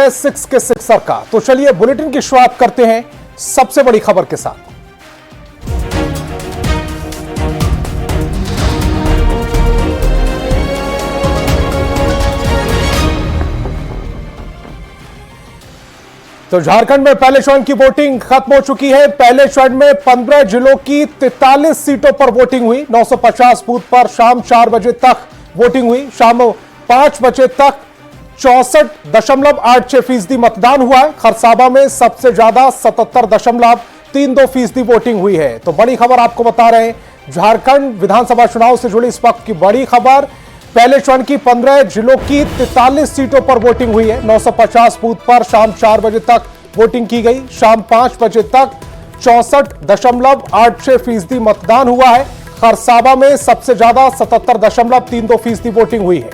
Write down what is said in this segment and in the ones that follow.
है 6 के सिक्सर का। तो चलिए बुलेटिन की शुरुआत करते हैं सबसे बड़ी खबर के साथ। तो झारखंड में पहले चरण की वोटिंग खत्म हो चुकी है। पहले चरण में 15 जिलों की 43 सीटों पर वोटिंग हुई। 950 बूथ पर शाम 4 बजे तक वोटिंग हुई। शाम 5 बजे तक 64.86% मतदान हुआ है। खरसावा में सबसे ज्यादा 77.32% वोटिंग हुई है। तो बड़ी खबर आपको बता रहे हैं, झारखंड विधानसभा चुनाव से जुड़ी इस वक्त की बड़ी खबर। पहले चरण की 15 जिलों की 43 सीटों पर वोटिंग हुई है। 950 बूथ पर शाम 4 बजे तक वोटिंग की गई। शाम 5 बजे तक 64.86% मतदान हुआ है। खरसावा में सबसे ज्यादा 77.32% वोटिंग हुई है।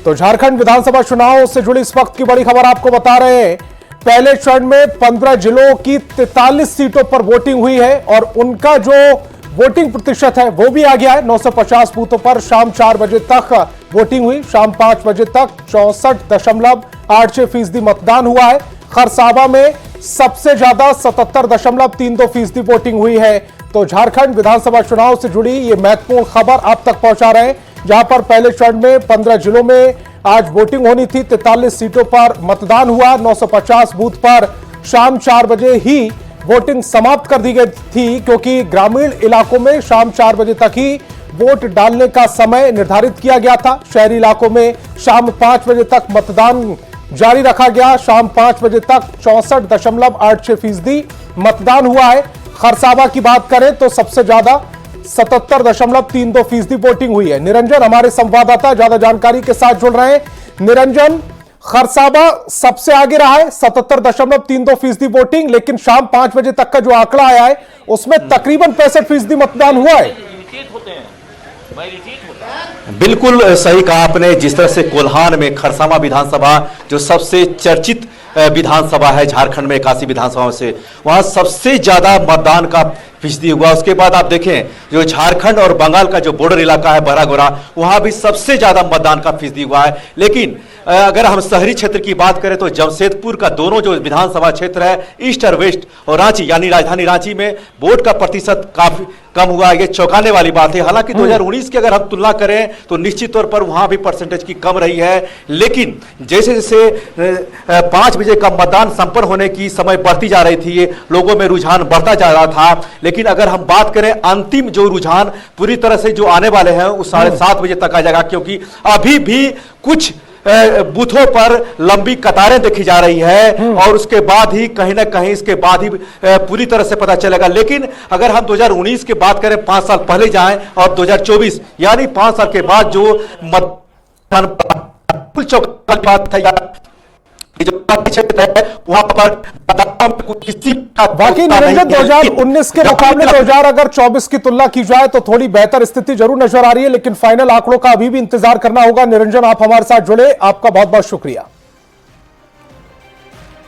तो झारखंड विधानसभा चुनाव से जुड़ी इस वक्त की बड़ी खबर आपको बता रहे हैं। पहले चरण में 15 जिलों की 43 सीटों पर वोटिंग हुई है और उनका जो वोटिंग प्रतिशत है वो भी आ गया है। 950 बूथों पर शाम 4 बजे तक वोटिंग हुई। शाम 5 बजे तक 64.86% मतदान हुआ है। खरसावा में सबसे ज्यादा 77.32% वोटिंग हुई है। तो झारखंड विधानसभा चुनाव से जुड़ी ये महत्वपूर्ण खबर आप तक पहुंचा रहे हैं, जहां पर पहले चरण में 15 जिलों में आज वोटिंग होनी थी। 43 सीटों पर मतदान हुआ। 950 बूथ पर शाम 4 बजे ही वोटिंग समाप्त कर दी गई थी, क्योंकि ग्रामीण इलाकों में शाम 4 बजे तक ही वोट डालने का समय निर्धारित किया गया था। शहरी इलाकों में शाम 5 बजे तक मतदान जारी रखा गया। शाम 5 बजे तक 64.86% मतदान हुआ है। खरसावा की बात करें तो सबसे ज्यादा 77.32% वोटिंग हुई है। निरंजन हमारे संवाददाता ज्यादा जानकारी के साथ जुड़ रहे हैं। निरंजन, खरसावा सबसे आगे रहा है 77.32% वोटिंग, लेकिन शाम 5 बजे तक का जो आंकड़ा आया है उसमें तकरीबन 65% मतदान हुआ है। बिल्कुल सही कहा आपने। जिस तरह से कोल्हान में खरसावा विधानसभा जो सबसे चर्चित विधानसभा है झारखंड में 81 विधानसभाओं से, वहां सबसे ज्यादा मतदान का फीसदी हुआ। उसके बाद आप देखें जो झारखंड और बंगाल का जो बॉर्डर इलाका है बरागोरा, वहां भी सबसे ज्यादा मतदान का फीसदी हुआ है। लेकिन अगर हम शहरी क्षेत्र की बात करें तो जमशेदपुर का दोनों जो विधानसभा क्षेत्र है, ईस्ट और वेस्ट, और रांची यानी राजधानी रांची में वोट का प्रतिशत काफी कम हुआ। ये चौंकाने वाली बात है। हालांकि 2019 की अगर हम तुलना करें तो निश्चित तौर पर वहां भी परसेंटेज की कम रही है। लेकिन जैसे जैसे 5 बजे का मतदान संपन्न होने की समय बढ़ती जा रही थी, लोगों में रुझान बढ़ता जा रहा था। लेकिन अगर हम बात करें अंतिम जो रुझान पूरी तरह से जो आने वाले हैं वो 7:30 बजे तक आ जाएगा, क्योंकि अभी भी कुछ बूथों पर लंबी कतारें देखी जा रही है और उसके बाद ही कहीं ना कहीं इसके बाद ही पूरी तरह से पता चलेगा। लेकिन अगर हम 2019 की बात करें, 5 साल पहले जाएं, और 2024 यानी 5 साल के बाद जो मतदान बात है, जो क्षेत्र है वहां पर किसी बाकी निरंजन 2019 के मुकाबले 2024 की तुलना की जाए तो थोड़ी बेहतर स्थिति जरूर नजर आ रही है, लेकिन फाइनल आंकड़ों का अभी भी इंतजार करना होगा। निरंजन, आप हमारे साथ जुड़े, आपका बहुत बहुत शुक्रिया।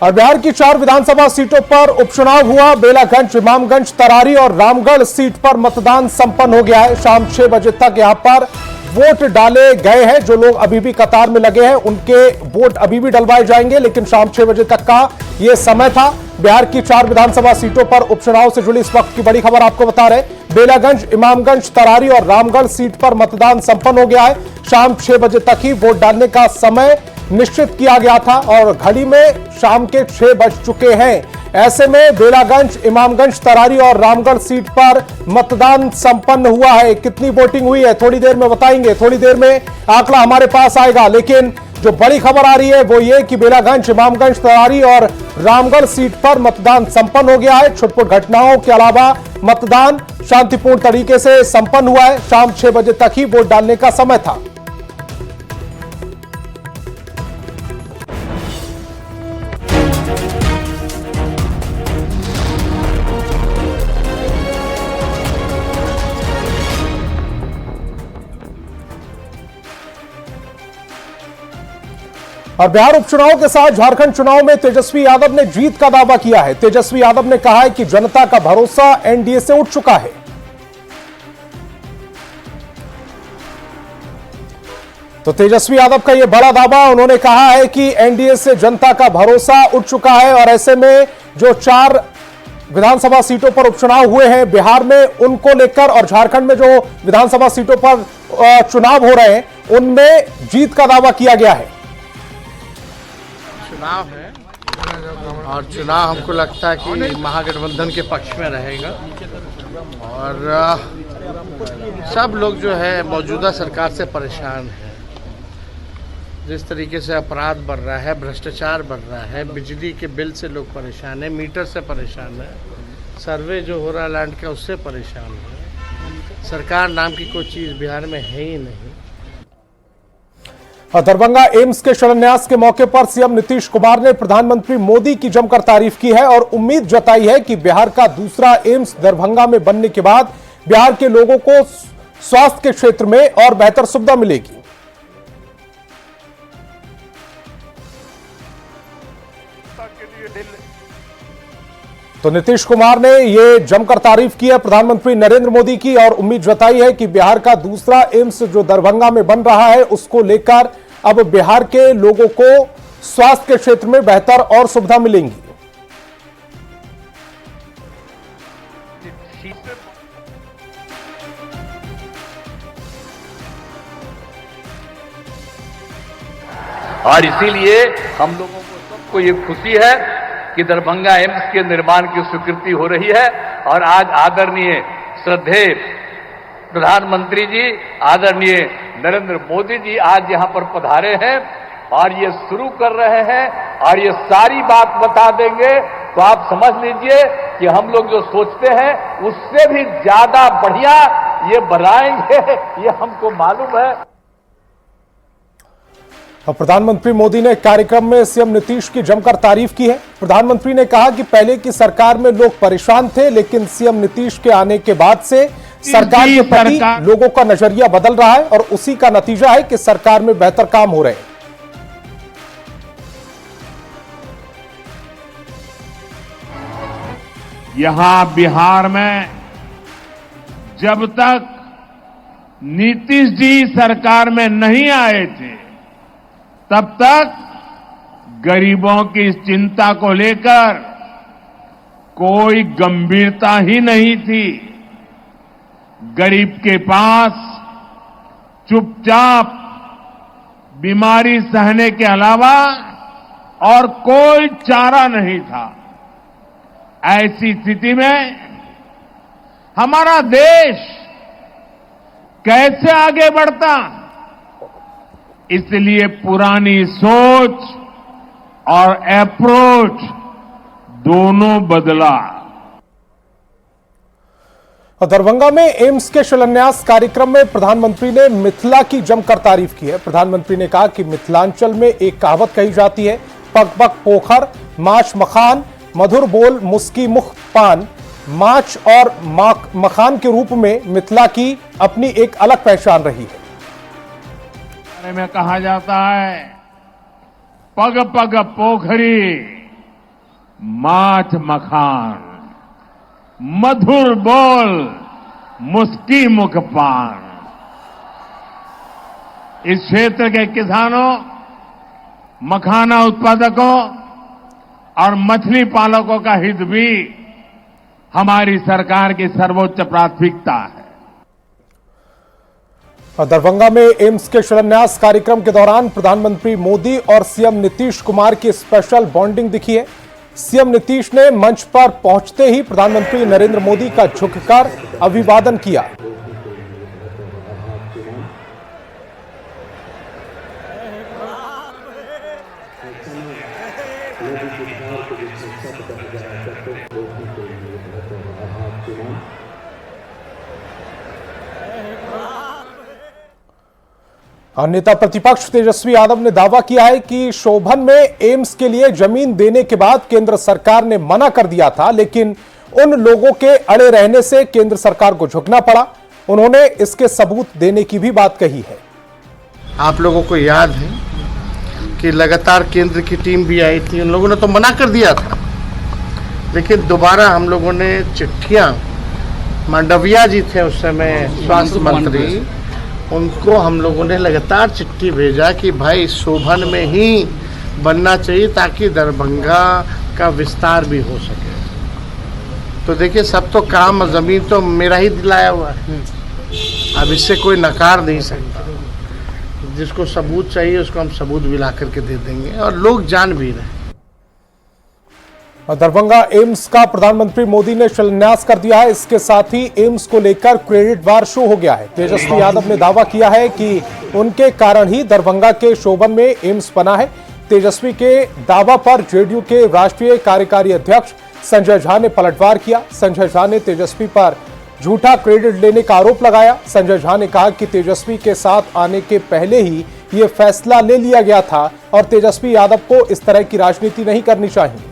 और बिहार की 4 विधानसभा सीटों पर उपचुनाव हुआ। बेलागंज, इमामगंज, तरारी और रामगढ़ सीट पर मतदान संपन्न हो गया है। शाम 6 बजे तक यहां पर वोट डाले गए हैं। जो लोग अभी भी कतार में लगे हैं उनके वोट अभी भी डलवाए जाएंगे, लेकिन शाम 6 बजे तक का यह समय था। बिहार की 4 विधानसभा सीटों पर उपचुनाव से जुड़ी इस वक्त की बड़ी खबर आपको बता रहे। बेलागंज, इमामगंज, तरारी और रामगढ़ सीट पर मतदान संपन्न हो गया है। शाम 6 बजे तक ही वोट डालने का समय निश्चित किया गया था और घड़ी में शाम के 6 बज चुके हैं। ऐसे में बेलागंज, इमामगंज, तरारी और रामगढ़ सीट पर मतदान संपन्न हुआ है। कितनी वोटिंग हुई है थोड़ी देर में बताएंगे, थोड़ी देर में आंकड़ा हमारे पास आएगा। लेकिन जो बड़ी खबर आ रही है वो ये कि बेलागंज, इमामगंज, तरारी और रामगढ़ सीट पर मतदान संपन्न हो गया है। छुटपुट घटनाओं के अलावा मतदान शांतिपूर्ण तरीके से संपन्न हुआ है। शाम 6 बजे तक ही वोट डालने का समय था। और बिहार उपचुनाव के साथ झारखंड चुनाव में तेजस्वी यादव ने जीत का दावा किया है। तेजस्वी यादव ने कहा है कि जनता का भरोसा एनडीए से उठ चुका है। तो तेजस्वी यादव का यह बड़ा दावा, उन्होंने कहा है कि एनडीए से जनता का भरोसा उठ चुका है और ऐसे में जो 4 विधानसभा सीटों पर उपचुनाव हुए हैं बिहार में, उनको लेकर और झारखंड में जो विधानसभा सीटों पर चुनाव हो रहे हैं उनमें जीत का दावा किया गया है। चुनाव है और चुनाव हमको लगता है कि महागठबंधन के पक्ष में रहेगा और सब लोग जो है मौजूदा सरकार से परेशान है। जिस तरीके से अपराध बढ़ रहा है, भ्रष्टाचार बढ़ रहा है, बिजली के बिल से लोग परेशान है, मीटर से परेशान है, सर्वे जो हो रहा है लैंड का उससे परेशान है। सरकार नाम की कोई चीज़ बिहार में है ही नहीं। दरभंगा एम्स के शिलान्यास के मौके पर सीएम नीतीश कुमार ने प्रधानमंत्री मोदी की जमकर तारीफ की है और उम्मीद जताई है कि बिहार का दूसरा एम्स दरभंगा में बनने के बाद बिहार के लोगों को स्वास्थ्य के क्षेत्र में और बेहतर सुविधा मिलेगी। तो नीतीश कुमार ने यह जमकर तारीफ की है प्रधानमंत्री नरेंद्र मोदी की और उम्मीद जताई है कि बिहार का दूसरा एम्स जो दरभंगा में बन रहा है उसको लेकर अब बिहार के लोगों को स्वास्थ्य के क्षेत्र में बेहतर और सुविधा मिलेंगी। और इसीलिए हम लोगों को सबको ये खुशी है कि दरभंगा एम्स के निर्माण की स्वीकृति हो रही है और आज आदरणीय श्रद्धेय प्रधानमंत्री जी, आदरणीय नरेंद्र मोदी जी आज यहां पर पधारे हैं और ये शुरू कर रहे हैं और ये सारी बात बता देंगे। तो आप समझ लीजिए कि हम लोग जो सोचते हैं उससे भी ज्यादा बढ़िया ये बनाएंगे, ये हमको मालूम है। प्रधानमंत्री मोदी ने कार्यक्रम में सीएम नीतीश की जमकर तारीफ की है। प्रधानमंत्री ने कहा कि पहले की सरकार में लोग परेशान थे, लेकिन सीएम नीतीश के आने के बाद से सरकार के प्रति लोगों का नजरिया बदल रहा है और उसी का नतीजा है कि सरकार में बेहतर काम हो रहे हैं। यहां बिहार में जब तक नीतीश जी सरकार में नहीं आए थे तब तक गरीबों की इस चिंता को लेकर कोई गंभीरता ही नहीं थी। गरीब के पास चुपचाप बीमारी सहने के अलावा और कोई चारा नहीं था। ऐसी स्थिति में हमारा देश कैसे आगे बढ़ता? इसलिए पुरानी सोच और अप्रोच दोनों बदला। दरभंगा में एम्स के शिलान्यास कार्यक्रम में प्रधानमंत्री ने मिथिला की जमकर तारीफ की है। प्रधानमंत्री ने कहा कि मिथिलांचल में एक कहावत कही जाती है, पग पग पोखर माछ मखान, मधुर बोल मुस्की मुख पान। माछ और मखान के रूप में मिथिला की अपनी एक अलग पहचान रही है। में कहा जाता है पग पग पोखरी माछ मखान, मधुर बोल मुस्की मुख पान। इस क्षेत्र के किसानों, मखाना उत्पादकों और मछली पालकों का हित भी हमारी सरकार की सर्वोच्च प्राथमिकता है। दरभंगा में एम्स के शिलान्यास कार्यक्रम के दौरान प्रधानमंत्री मोदी और सीएम नीतीश कुमार की स्पेशल बॉन्डिंग दिखी है। सीएम नीतीश ने मंच पर पहुंचते ही प्रधानमंत्री नरेंद्र मोदी का झुककर अभिवादन किया। नेता प्रतिपक्ष तेजस्वी यादव ने दावा किया है कि शोभन में एम्स के लिए जमीन देने के बाद केंद्र सरकार ने मना कर दिया था, लेकिन उन लोगों के अड़े रहने से केंद्र सरकार को झुकना पड़ा। उन्होंने इसके सबूत देने की भी बात कही है। आप लोगों को याद है कि लगातार केंद्र की टीम भी आई थी, उन लोगों ने तो मना कर दिया था, लेकिन दोबारा हम लोगों ने चिट्ठियां, मांडविया जी थे उस समय स्वास्थ्य मंत्री, उनको हम लोगों ने लगातार चिट्ठी भेजा कि भाई शोभन में ही बनना चाहिए ताकि दरभंगा का विस्तार भी हो सके। तो देखिए, सब तो काम ज़मीन तो मेरा ही दिलाया हुआ है, अब इससे कोई नकार नहीं सकता। जिसको सबूत चाहिए उसको हम सबूत भी ला करके दे देंगे, और लोग जान भी रहे। दरभंगा एम्स का प्रधानमंत्री मोदी ने शिलान्यास कर दिया है। इसके साथ ही एम्स को लेकर क्रेडिट वार शुरू हो गया है। तेजस्वी यादव ने दावा किया है कि उनके कारण ही दरभंगा के शोभन में एम्स बना है। तेजस्वी के दावा पर जेडीयू के राष्ट्रीय कार्यकारी अध्यक्ष संजय झा ने पलटवार किया। संजय झा ने तेजस्वी पर झूठा क्रेडिट लेने का आरोप लगाया। संजय झा ने कहा कि तेजस्वी के साथ आने के पहले ही यह फैसला ले लिया गया था और तेजस्वी यादव को इस तरह की राजनीति नहीं करनी चाहिए।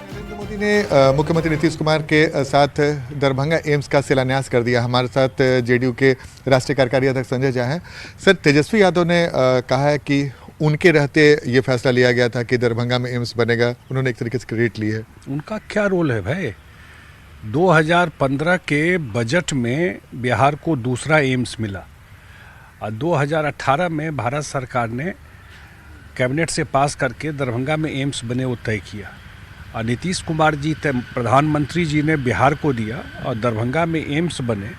नरेंद्र मोदी ने मुख्यमंत्री नीतीश कुमार के साथ दरभंगा एम्स का शिलान्यास कर दिया। हमारे साथ जेडीयू के राष्ट्रीय कार्यकारी अध्यक्ष संजय झा हैं। सर, तेजस्वी यादव ने कहा है कि उनके रहते ये फैसला लिया गया था कि दरभंगा में एम्स बनेगा। उन्होंने एक तरीके से क्रेडिट ली है। उनका क्या रोल है भाई? 2015 के बजट में बिहार को दूसरा एम्स मिला और 2018 में भारत सरकार ने कैबिनेट से पास करके दरभंगा में एम्स बने वो तय किया और नीतीश कुमार जी प्रधानमंत्री जी ने बिहार को दिया और दरभंगा में एम्स बने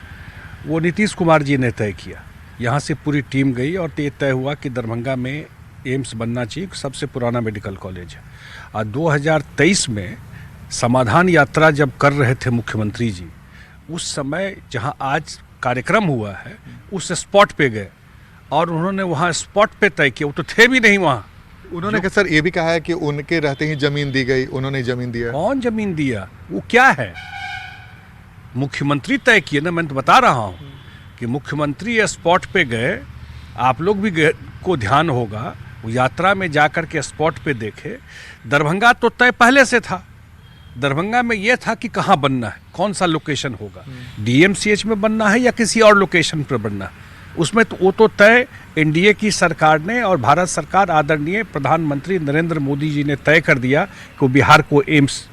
वो नीतीश कुमार जी ने तय किया। यहाँ से पूरी टीम गई और तय हुआ कि दरभंगा में एम्स बनना चाहिए, सबसे पुराना मेडिकल कॉलेज है। और 2023 में समाधान यात्रा जब कर रहे थे मुख्यमंत्री जी, उस समय जहाँ आज कार्यक्रम हुआ है उस स्पॉट पे गए और उन्होंने वहाँ स्पॉट पे तय किया। वो तो थे भी नहीं वहाँ। उन्होंने कहा सर, ये भी कहा है कि उनके रहते ही जमीन दी गई। उन्होंने जमीन दिया। कौन जमीन दिया? वो क्या है? मुख्यमंत्री तय किए ना। मैं तो बता रहा हूँ कि मुख्यमंत्री स्पॉट पे गए। आप लोग भी को ध्यान होगा, वो यात्रा में जाकर के स्पॉट पे देखे। दरभंगा तो तय पहले से था। दरभंगा में ये था कि कहाँ बनना है, कौन सा लोकेशन होगा, डीएमसीएच में बनना है या किसी और लोकेशन पर बनना है। उसमें तो वो तो तय एनडीए की सरकार ने और भारत सरकार आदरणीय प्रधानमंत्री नरेंद्र मोदी जी ने तय कर दिया कि बिहार को एम्स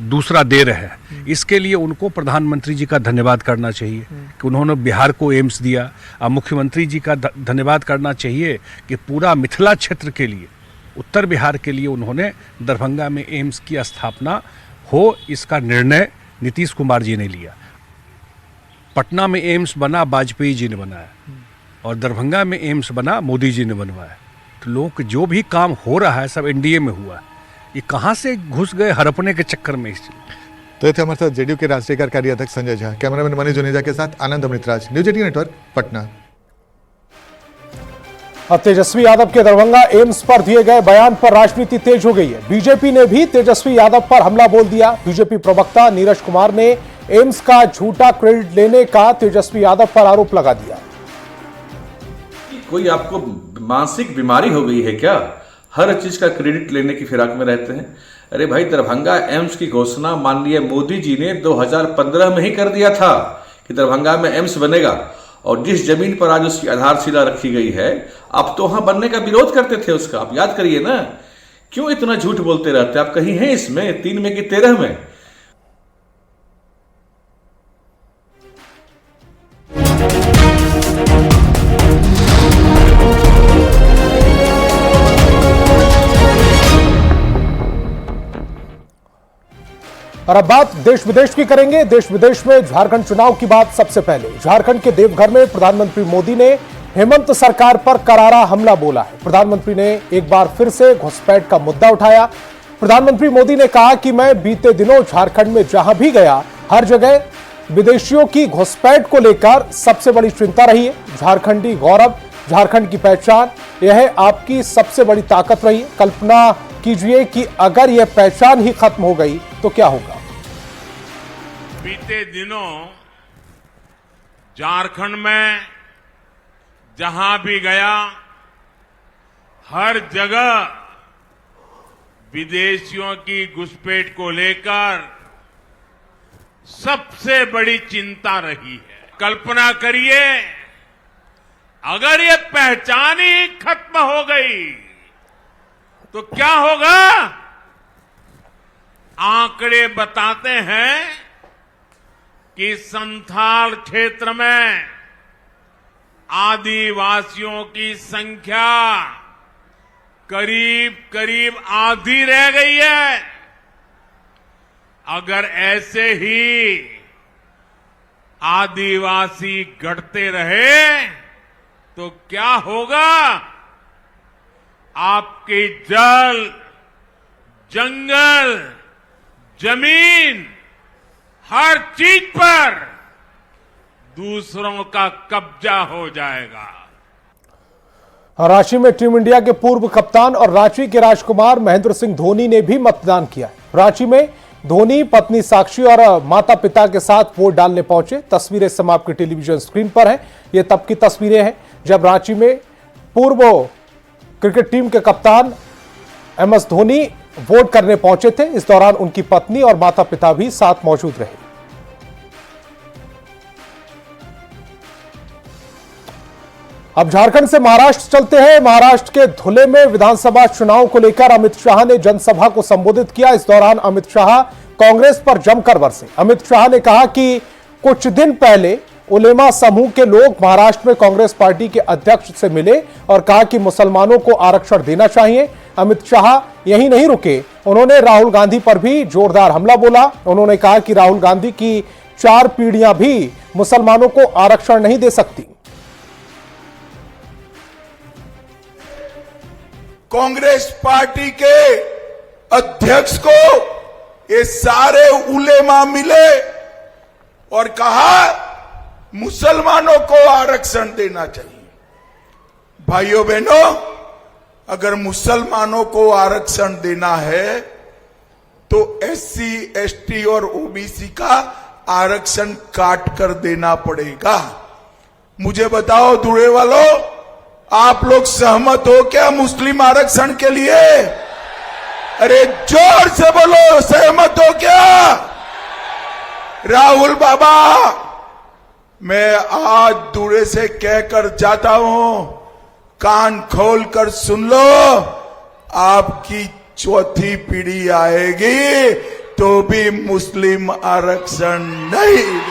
दूसरा दे रहे हैं। इसके लिए उनको प्रधानमंत्री जी का धन्यवाद करना चाहिए कि उन्होंने बिहार को एम्स दिया। और मुख्यमंत्री जी का धन्यवाद करना चाहिए कि पूरा मिथिला क्षेत्र के लिए, उत्तर बिहार के लिए उन्होंने दरभंगा में एम्स की स्थापना हो, इसका निर्णय नीतीश कुमार जी ने लिया। पटना में एम्स बना वाजपेयी जी ने बनाया और दरभंगा में एम्स बना मोदी जी ने बनवाया। तो लोग जो भी काम हो रहा है सब एनडीए में हुआ है। ये कहाँ से घुस गए हड़पने के चक्कर में? तो ये थे हमारे साथ जेडीयू के राष्ट्रीय कार्यकारी अध्यक्ष संजय झा। कैमरामैन मनीष जुनेजा के साथ आनंद अमृतराज, न्यूज 18 नेटवर्क, पटना। अब तेजस्वी यादव के दरभंगा एम्स पर दिए गए बयान पर राजनीति तेज हो गई है। बीजेपी ने भी तेजस्वी यादव पर हमला बोल दिया। बीजेपी प्रवक्ता नीरज कुमार ने एम्स का झूठा क्रेडिट लेने का तेजस्वी यादव पर आरोप लगा दिया। कोई आपको मानसिक बीमारी हो गई है क्या? हर चीज का क्रेडिट लेने की फिराक में रहते हैं। अरे भाई, दरभंगा एम्स की घोषणा माननीय मोदी जी ने 2015 में ही कर दिया था कि दरभंगा में एम्स बनेगा, और जिस जमीन पर आज उसकी आधारशिला रखी गई है, आप तो वहां बनने का विरोध करते थे उसका। आप याद करिए ना, क्यों इतना झूठ बोलते रहते? आप कहीं हैं इसमें 3 में कि 13 में? और अब बात देश विदेश की करेंगे। देश विदेश में झारखंड चुनाव की बात सबसे पहले। झारखंड के देवघर में प्रधानमंत्री मोदी ने हेमंत सरकार पर करारा हमला बोला है। प्रधानमंत्री ने एक बार फिर से घुसपैठ का मुद्दा उठाया। प्रधानमंत्री मोदी ने कहा कि मैं बीते दिनों झारखंड में जहां भी गया, हर जगह विदेशियों की घुसपैठ को लेकर सबसे बड़ी चिंता रही है। झारखंडी गौरव, झारखंड की पहचान, यह आपकी सबसे बड़ी ताकत रही है। कल्पना कीजिए कि अगर यह पहचान ही खत्म हो गई तो क्या होगा। बीते दिनों झारखंड में जहां भी गया, हर जगह विदेशियों की घुसपैठ को लेकर सबसे बड़ी चिंता रही है। कल्पना करिए, अगर ये पहचान ही खत्म हो गई तो क्या होगा? आंकड़े बताते हैं कि संथाल क्षेत्र में आदिवासियों की संख्या करीब करीब आधी रह गई है। अगर ऐसे ही आदिवासी घटते रहे तो क्या होगा? आपके जल, जंगल, जमीन, हर चीज पर दूसरों का कब्जा हो जाएगा। रांची में टीम इंडिया के पूर्व कप्तान और रांची के राजकुमार महेंद्र सिंह धोनी ने भी मतदान किया। रांची में धोनी पत्नी साक्षी और माता पिता के साथ वोट डालने पहुंचे। तस्वीरें इस समय आपकी टेलीविजन स्क्रीन पर हैं। ये तब की तस्वीरें हैं जब रांची में पूर्व क्रिकेट टीम के कप्तान MS धोनी वोट करने पहुंचे थे। इस दौरान उनकी पत्नी और माता पिता भी साथ मौजूद रहे। अब झारखंड से महाराष्ट्र चलते हैं। महाराष्ट्र के धुले में विधानसभा चुनाव को लेकर अमित शाह ने जनसभा को संबोधित किया। इस दौरान अमित शाह कांग्रेस पर जमकर बरसे। अमित शाह ने कहा कि कुछ दिन पहले उलेमा समूह के लोग महाराष्ट्र में कांग्रेस पार्टी के अध्यक्ष से मिले और कहा कि मुसलमानों को आरक्षण देना चाहिए। अमित शाह यही नहीं रुके, उन्होंने राहुल गांधी पर भी जोरदार हमला बोला। उन्होंने कहा कि राहुल गांधी की 4 पीढ़ियां भी मुसलमानों को आरक्षण नहीं दे सकती। कांग्रेस पार्टी के अध्यक्ष को ये सारे उलेमा मिले और कहा मुसलमानों को आरक्षण देना चाहिए। भाइयों बहनों, अगर मुसलमानों को आरक्षण देना है तो SC, ST और OBC का आरक्षण काट कर देना पड़ेगा। मुझे बताओ धुले वालों, आप लोग सहमत हो क्या मुस्लिम आरक्षण के लिए? अरे जोर से बोलो, सहमत हो क्या? राहुल बाबा, मैं आज दूरे से कहकर जाता हूं, कान खोल कर सुन लो, आपकी 4थी पीढ़ी आएगी तो भी मुस्लिम आरक्षण नहीं।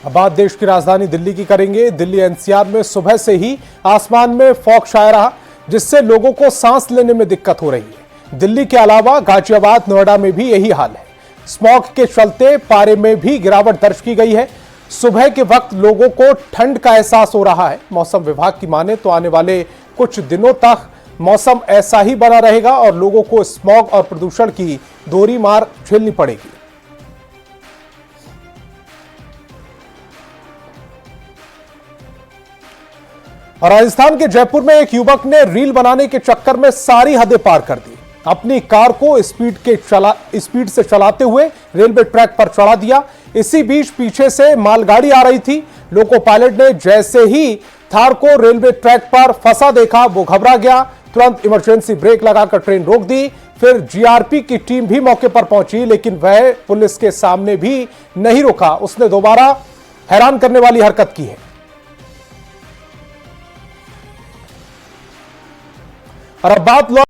अब बात देश की राजधानी दिल्ली की करेंगे। दिल्ली NCR में सुबह से ही आसमान में फॉग छाया रहा, जिससे लोगों को सांस लेने में दिक्कत हो रही है। दिल्ली के अलावा गाजियाबाद, नोएडा में भी यही हाल है। स्मॉग के चलते पारे में भी गिरावट दर्ज की गई है। सुबह के वक्त लोगों को ठंड का एहसास हो रहा है। मौसम विभाग की माने तो आने वाले कुछ दिनों तक मौसम ऐसा ही बना रहेगा और लोगों को स्मॉग और प्रदूषण की दोहरी मार झेलनी पड़ेगी। और राजस्थान के जयपुर में एक युवक ने रील बनाने के चक्कर में सारी हदें पार कर दी। अपनी कार को स्पीड से चलाते हुए रेलवे ट्रैक पर चढ़ा दिया। इसी बीच पीछे से मालगाड़ी आ रही थी। लोको पायलट ने जैसे ही थार को रेलवे ट्रैक पर फंसा देखा, वो घबरा गया। तुरंत इमरजेंसी ब्रेक लगाकर ट्रेन रोक दी। फिर GRP की टीम भी मौके पर पहुंची, लेकिन वह पुलिस के सामने भी नहीं रुका। उसने दोबारा हैरान करने वाली हरकत की है। और अब बात